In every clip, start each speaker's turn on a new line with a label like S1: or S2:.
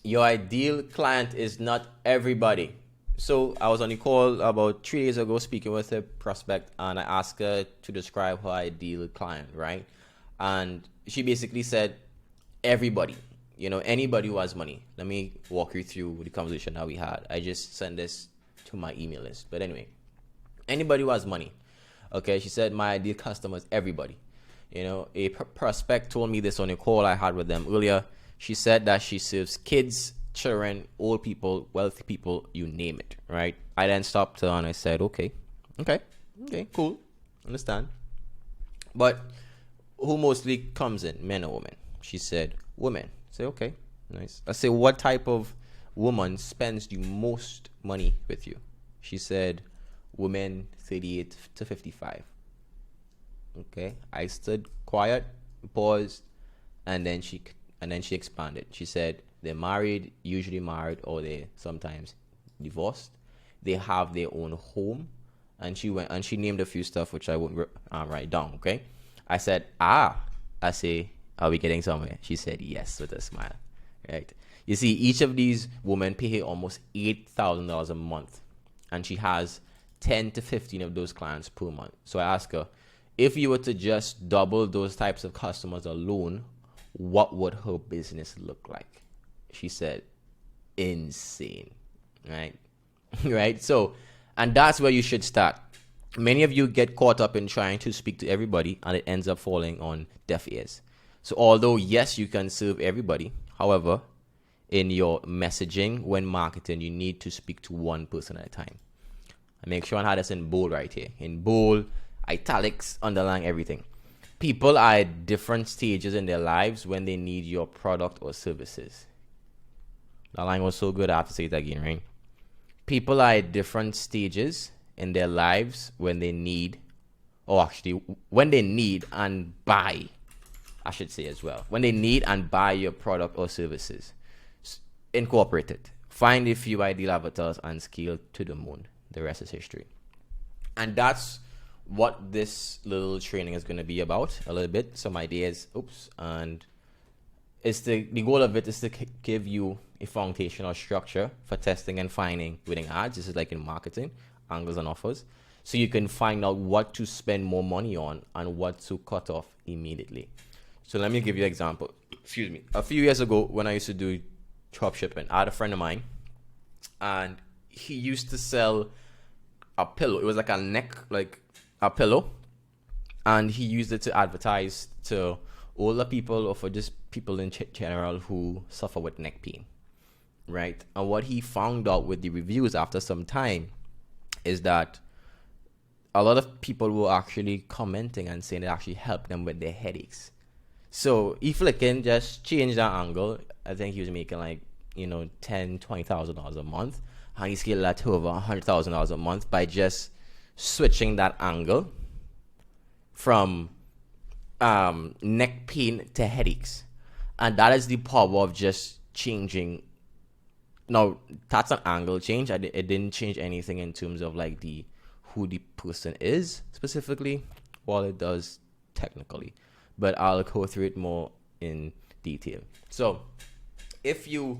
S1: your ideal client is not everybody. So I was on a call about 3 days ago speaking with a prospect, and I asked her to describe her ideal client, right? And she basically said, everybody, anybody who has money. Let me walk you through the conversation that we had. I just sent this to my email list. But anyway, anybody who has money. Okay, she said, my ideal customer is everybody. A prospect told me this on a call I had with them earlier. She said that she serves kids, children, old people, wealthy people, you name it, right? I then stopped her and I said, okay, cool, understand. But who mostly comes in, men or women? She said, women. I say, okay, nice. I say, what type of woman spends the most money with you? She said, women 38 to 55. Okay, I stood quiet, paused, and then she expanded. She said they're married, usually married, or they sometimes divorced. They have their own home, and she named a few stuff which I wouldn't write down. Okay, I said, I say, are we getting somewhere? She said yes with a smile. Right. You see, each of these women pay her almost $8,000 a month, and she has 10 to 15 of those clients per month. So I asked her, if you were to just double those types of customers alone, what would her business look like? She said, insane, right? Right? So, and that's where you should start. Many of you get caught up in trying to speak to everybody, and it ends up falling on deaf ears. So although, yes, you can serve everybody, however, in your messaging, when marketing, you need to speak to one person at a time. I make sure I had this in bold right here. In bold, italics, underlying everything. People are at different stages in their lives when they need your product or services. That line was so good, I have to say it again, right? People are at different stages in their lives when they need, when they need and buy, I should say as well. When they need and buy your product or services. Incorporate it. Find a few ideal avatars and scale to the moon. The rest is history. And that's what this little training is going to be about a little bit. Some ideas, and it's the goal of it is to give you a foundational structure for testing and finding winning ads. This is like in marketing, angles and offers. So you can find out what to spend more money on and what to cut off immediately. So let me give you an example. Excuse me. A few years ago, when I used to do drop shipping, I had a friend of mine, and he used to sell a pillow. It was like a pillow, and he used it to advertise to older people or for just people in general who suffer with neck pain, right? And what he found out with the reviews after some time is that a lot of people were actually commenting and saying it actually helped them with their headaches. So if I can just change that angle, I think he was making like $10,000-$20,000 a month, and he scaled that to over $100,000 a month by just switching that angle from neck pain to headaches. And that is the power of just changing. Now, that's an angle change. It didn't change anything in terms of like who the person is specifically, while it does technically. But I'll go through it more in detail. So if you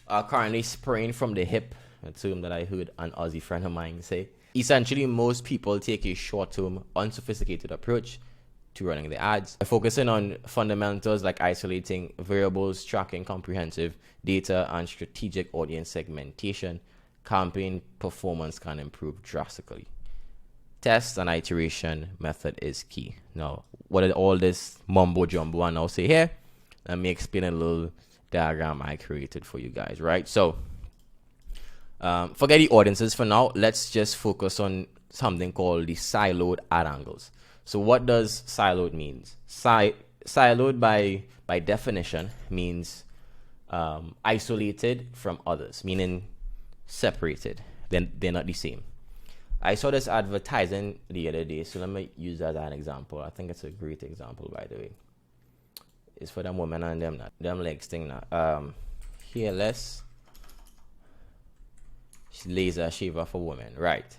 S1: are currently spraying from the hip, a term that I heard an Aussie friend of mine say, essentially most people take a short-term, unsophisticated approach to running the ads. By focusing on fundamentals like isolating variables, tracking comprehensive data, and strategic audience segmentation, campaign performance can improve drastically. Test and iteration method is key. Now, what did all this mumbo jumbo I now say here? Let me explain a little diagram I created for you guys, right? So, forget the audiences for now. Let's just focus on something called the siloed ad angles. So what does siloed means? Siloed by definition means isolated from others, meaning separated. Then they're not the same. I saw this advertising the other day, so let me use that as an example. I think it's a great example, by the way. It's for them women and them legs thing now. Hairless laser shaver for women, right?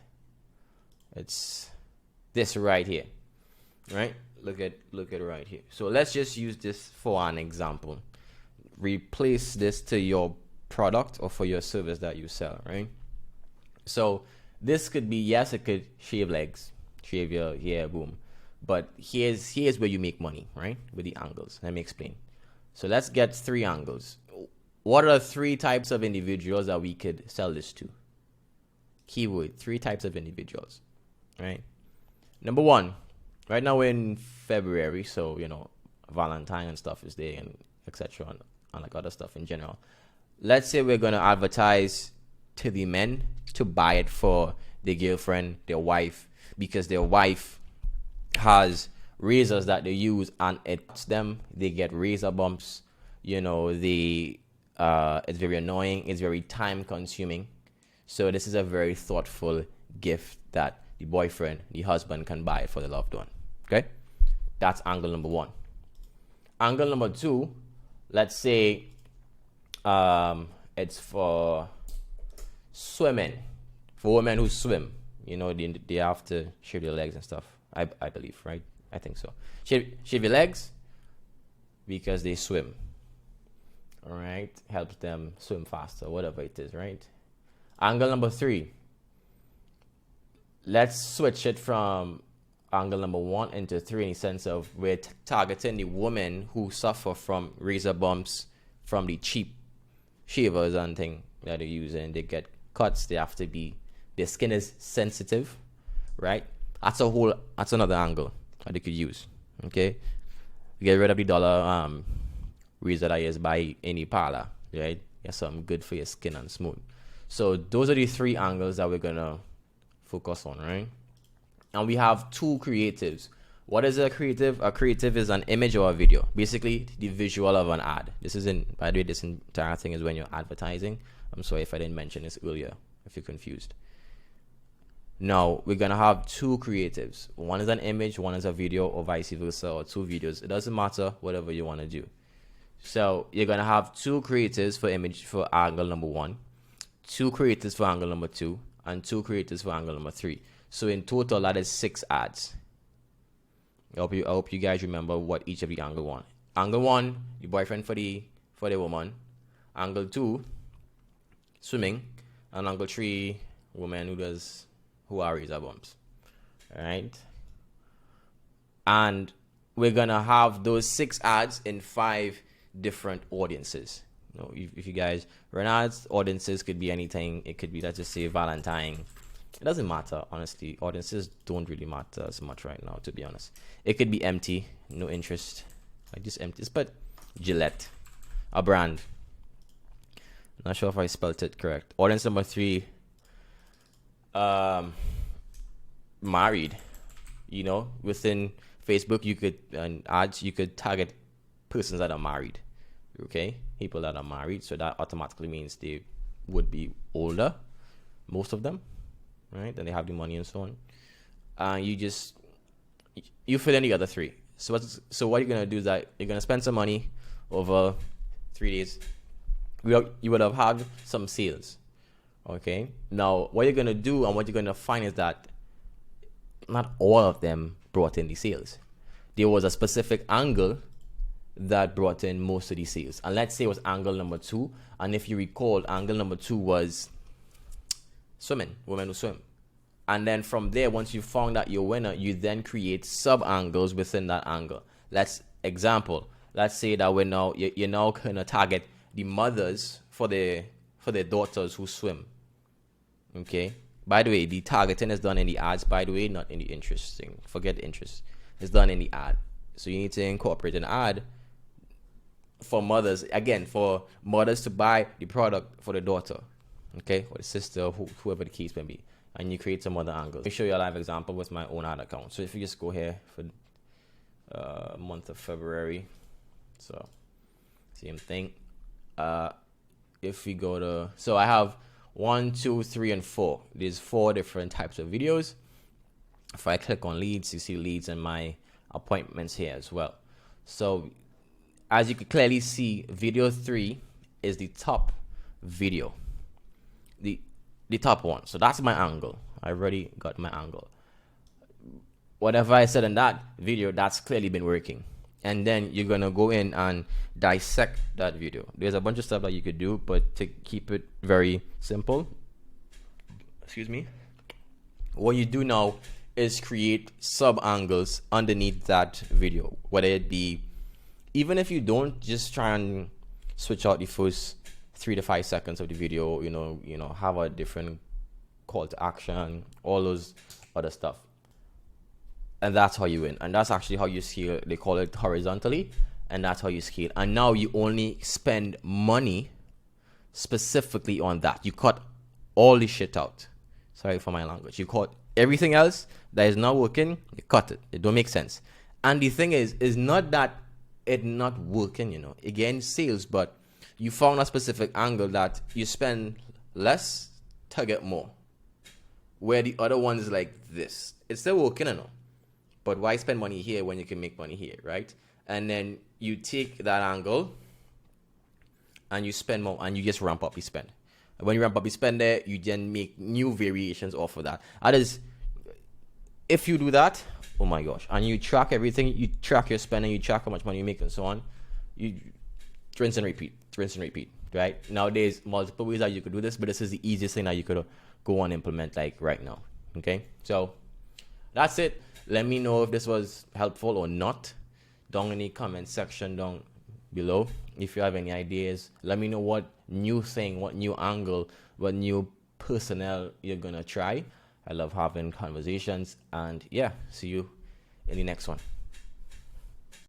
S1: It's this right here, right? Look at right here. So let's just use this for an example. Replace this to your product or for your service that you sell, right? So this could be, yes, it could shave legs, shave your hair, boom. But here's where you make money, right? With the angles. Let me explain. So let's get 3 angles. What are the 3 types of individuals that we could sell this to? Keyword, 3 types of individuals, right? Number 1, right now we're in February, so, you know, Valentine and stuff is there, and etc. and like other stuff in general. Let's say we're going to advertise to the men to buy it for their girlfriend, their wife, because their wife has razors that they use and it's them. They get razor bumps. You know, it's very annoying. It's very time consuming. So this is a very thoughtful gift that the boyfriend, the husband can buy for the loved one. Okay? That's angle number 1. Angle number 2, let's say it's for swimming, for women who swim. You know, they have to shave their legs and stuff. I believe, right? I think so. Shave your legs because they swim. All right, helps them swim faster, whatever it is, right? Angle number 3. Let's switch it from angle number 1 into 3 in the sense of we're targeting the women who suffer from razor bumps from the cheap shavers and thing that they're using. They get cuts. They have to be, their skin is sensitive, right? That's another angle that they could use. Okay, get rid of the dollar razor that is by any parlor, right? Get something good for your skin and smooth. So those are the 3 angles that we're gonna focus on, right? And we have 2 creatives. What is a creative? A creative is an image or a video, basically the visual of an ad. This isn't, by the way, this entire thing is when you're advertising. I'm sorry if I didn't mention this earlier, if you're confused. Now we're gonna have 2 creatives. One is an image, one is a video, or vice versa, or 2 videos. It doesn't matter, whatever you want to do. So you're gonna have 2 creatives for image for angle number 1, 2 creatives for angle number 2, and 2 creatives for angle number 3. So in total, that is 6 ads. I hope you guys remember what each of the angle 1. Angle 1, the boyfriend for the woman. Angle 2, swimming, and angle 3, woman who are razor bumps. All right, and we're gonna have those 6 ads in 5 different audiences. You know, if you guys run ads, audiences could be anything. It could be, let's just say, Valentine. It doesn't matter, honestly. Audiences don't really matter as much right now, to be honest. It could be empty, no interest, like just empty. But Gillette, a brand. Not sure if I spelled it correct. Audience number 3, married. You know, within Facebook, you could ads. You could target persons that are married. Okay, people that are married. So that automatically means they would be older, most of them, right? And they have the money and so on. You fill in the other 3. So what you're gonna do is that you're gonna spend some money over 3 days. You would have had some sales. Okay. Now what you're gonna do and what you're gonna find is that not all of them brought in the sales. There was a specific angle that brought in most of the sales. And let's say it was angle number 2. And if you recall, angle number 2 was swimming, women who swim. And then from there, once you found out your winner, you then create sub angles within that angle. Let's say that you're now gonna target the mothers for their daughters who swim. Okay. By the way, the targeting is done in the ads, by the way, not in the interest thing. Forget the interest. It's done in the ad. So you need to incorporate an ad for mothers, again, for mothers to buy the product for the daughter, okay, or the sister, whoever the case may be, and you create some other angles. Let me show you a live example with my own ad account. So if you just go here for month of February, so same thing. If we go to, so I have 1, 2, 3, and 4. There's 4 different types of videos. If I click on leads, you see leads and my appointments here as well. So as you can clearly see, video 3 is the top video, the top one. So that's my angle. I already got my angle. Whatever I said in that video, that's clearly been working. and then you're gonna go in and dissect that video. There's a bunch of stuff that you could do, but to keep it very simple, excuse me, what you do now is create sub angles underneath that video, whether it be, even if you don't, just try and switch out the first 3 to 5 seconds of the video, you know, have a different call to action, all those other stuff. And that's how you win. And that's actually how you scale. They call it horizontally, and that's how you scale. And now you only spend money specifically on that. You cut all the shit out. Sorry for my language. You cut everything else that is not working, you cut it. It don't make sense. And the thing is not that it not working, you know. Again, sales, but you found a specific angle that you spend less to get more. Where the other one is like this. It's still working, you know. But why spend money here when you can make money here, right? And then you take that angle and you spend more, and you just ramp up your spend. And when you ramp up your spend there, you then make new variations off of that. That is, if you do that, oh my gosh, and you track everything, you track your spending, you track how much money you make and so on, you rinse and repeat, right? Nowadays, multiple ways that you could do this, but this is the easiest thing that you could go and implement like right now, okay? So that's it. Let me know if this was helpful or not down in the comment section down below. If you have any ideas, let me know what new thing, what new angle, what new personnel you're gonna try. I love having conversations, and yeah, see you in the next one.